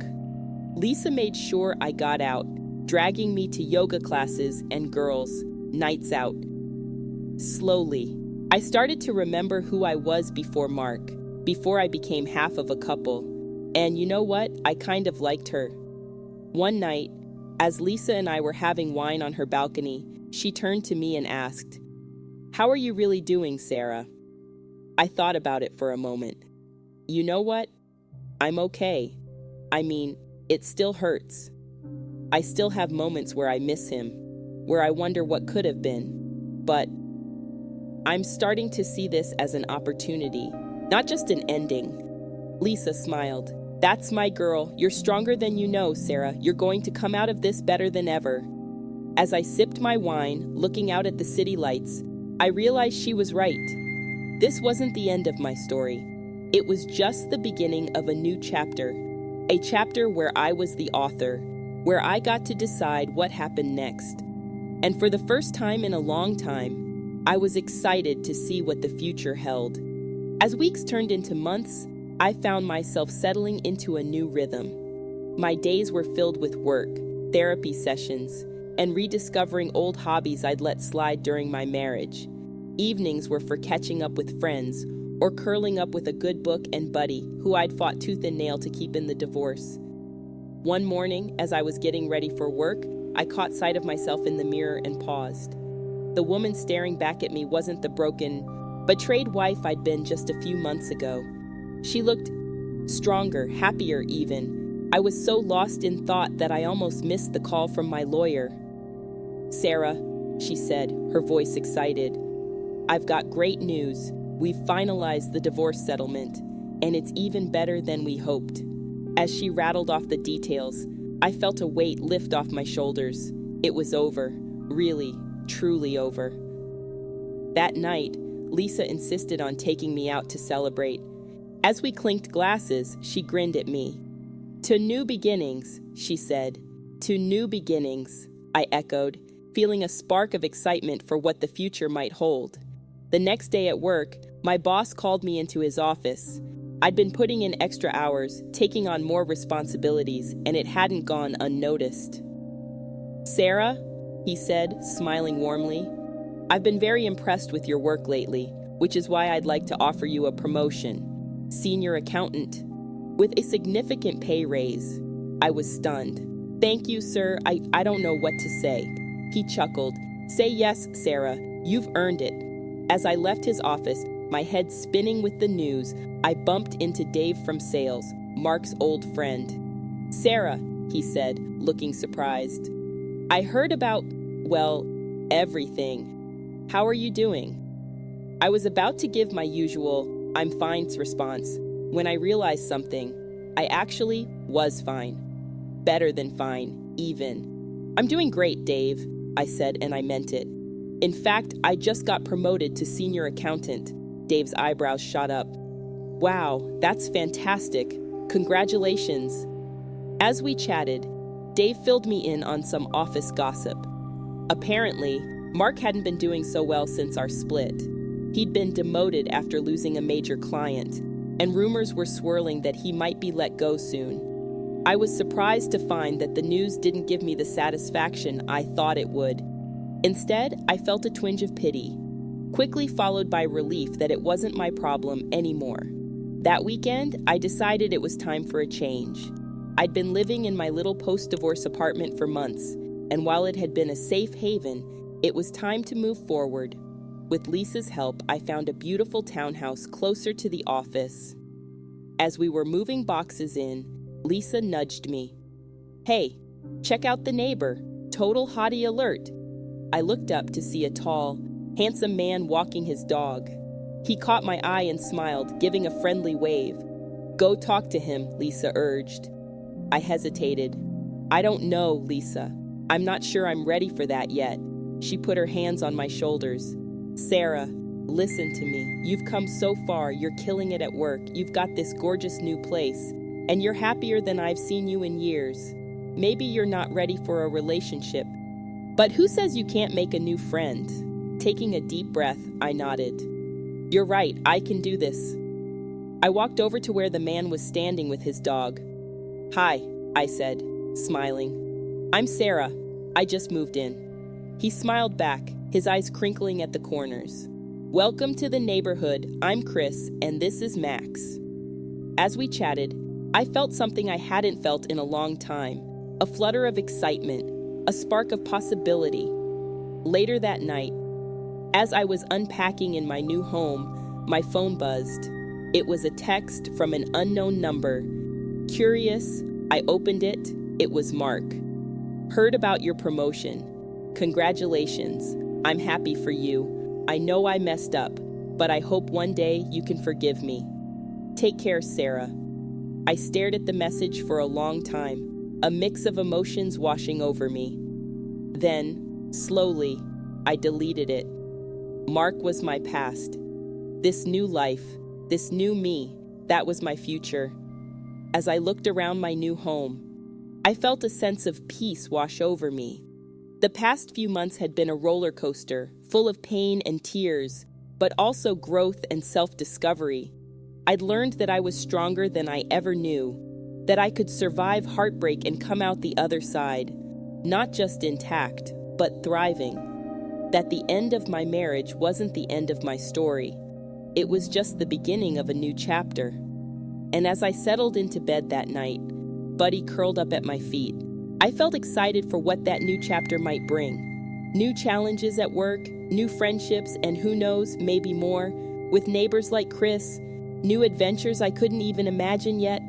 Lisa made sure I got out, dragging me to yoga classes and girls' nights out. Slowly, I started to remember who I was before Mark, before I became half of a couple. And you know what? I kind of liked her. One night, as Lisa and I were having wine on her balcony, she turned to me and asked, "How are you really doing, Sarah?" I thought about it for a moment. You know what? I'm okay. I mean, it still hurts. I still have moments where I miss him, where I wonder what could have been. But I'm starting to see this as an opportunity, not just an ending. Lisa smiled. "That's my girl. You're stronger than you know, Sarah. You're going to come out of this better than ever." As I sipped my wine, looking out at the city lights, I realized she was right. This wasn't the end of my story. It was just the beginning of a new chapter. A chapter where I was the author, where I got to decide what happened next. And for the first time in a long time, I was excited to see what the future held. As weeks turned into months, I found myself settling into a new rhythm. My days were filled with work, therapy sessions, and rediscovering old hobbies I'd let slide during my marriage. Evenings were for catching up with friends or curling up with a good book and buddy who I'd fought tooth and nail to keep in the divorce. One morning, as I was getting ready for work, I caught sight of myself in the mirror and paused. The woman staring back at me wasn't the broken, betrayed wife I'd been just a few months ago. She looked stronger, happier even. I was so lost in thought that I almost missed the call from my lawyer. "Sarah," she said, her voice excited, "I've got great news. We've finalized the divorce settlement, and it's even better than we hoped." As she rattled off the details, I felt a weight lift off my shoulders. It was over. Really, truly over. That night, Lisa insisted on taking me out to celebrate. As we clinked glasses, she grinned at me. "To new beginnings," she said. "To new beginnings," I echoed, feeling a spark of excitement for what the future might hold. The next day at work, my boss called me into his office. I'd been putting in extra hours, taking on more responsibilities, and it hadn't gone unnoticed. "Sarah," he said, smiling warmly, "I've been very impressed with your work lately, which is why I'd like to offer you a promotion. Senior accountant, with a significant pay raise." I was stunned. "Thank you, sir. I don't know what to say." He chuckled. "Say yes, Sarah. You've earned it." As I left his office, my head spinning with the news, I bumped into Dave from sales, Mark's old friend. "Sarah," he said, looking surprised. "I heard about, well, everything. How are you doing?" I was about to give my usual "I'm fine's" response when I realized something. I actually was fine. Better than fine, even. "I'm doing great, Dave," I said, and I meant it. "In fact, I just got promoted to senior accountant." Dave's eyebrows shot up. "Wow, that's fantastic. Congratulations." As we chatted, Dave filled me in on some office gossip. Apparently, Mark hadn't been doing so well since our split. He'd been demoted after losing a major client, and rumors were swirling that he might be let go soon. I was surprised to find that the news didn't give me the satisfaction I thought it would. Instead, I felt a twinge of pity, quickly followed by relief that it wasn't my problem anymore. That weekend, I decided it was time for a change. I'd been living in my little post-divorce apartment for months, and while it had been a safe haven, it was time to move forward. With Lisa's help, I found a beautiful townhouse closer to the office. As we were moving boxes in, Lisa nudged me. "Hey, check out the neighbor. Total hottie alert." I looked up to see a tall, handsome man walking his dog. He caught my eye and smiled, giving a friendly wave. "Go talk to him," Lisa urged. I hesitated. "I don't know, Lisa. I'm not sure I'm ready for that yet." She put her hands on my shoulders. "Sarah, listen to me. You've come so far. You're killing it at work. You've got this gorgeous new place, and you're happier than I've seen you in years. Maybe you're not ready for a relationship, but who says you can't make a new friend?" Taking a deep breath, I nodded. "You're right, I can do this." I walked over to where the man was standing with his dog. "Hi," I said, smiling. "I'm Sarah. I just moved in." He smiled back, his eyes crinkling at the corners. "Welcome to the neighborhood. I'm Chris, and this is Max." As we chatted, I felt something I hadn't felt in a long time, a flutter of excitement, a spark of possibility. Later that night, as I was unpacking in my new home, my phone buzzed. It was a text from an unknown number. Curious, I opened it. It was Mark. "Heard about your promotion. Congratulations. I'm happy for you. I know I messed up, but I hope one day you can forgive me. Take care, Sarah." I stared at the message for a long time, a mix of emotions washing over me. Then, slowly, I deleted it. Mark was my past. This new life, this new me, that was my future. As I looked around my new home, I felt a sense of peace wash over me. The past few months had been a roller coaster, full of pain and tears, but also growth and self-discovery. I'd learned that I was stronger than I ever knew, that I could survive heartbreak and come out the other side, not just intact, but thriving. That the end of my marriage wasn't the end of my story. It was just the beginning of a new chapter. And as I settled into bed that night, Buddy curled up at my feet, I felt excited for what that new chapter might bring. New challenges at work, new friendships, and who knows, maybe more. With neighbors like Chris, new adventures I couldn't even imagine yet.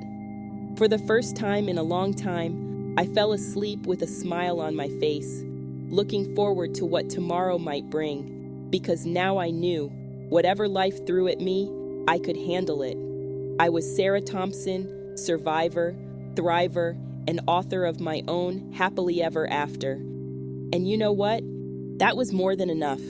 For the first time in a long time, I fell asleep with a smile on my face, looking forward to what tomorrow might bring, because now I knew, whatever life threw at me, I could handle it. I was Sarah Thompson, survivor, thriver, and author of my own Happily Ever After. And you know what? That was more than enough.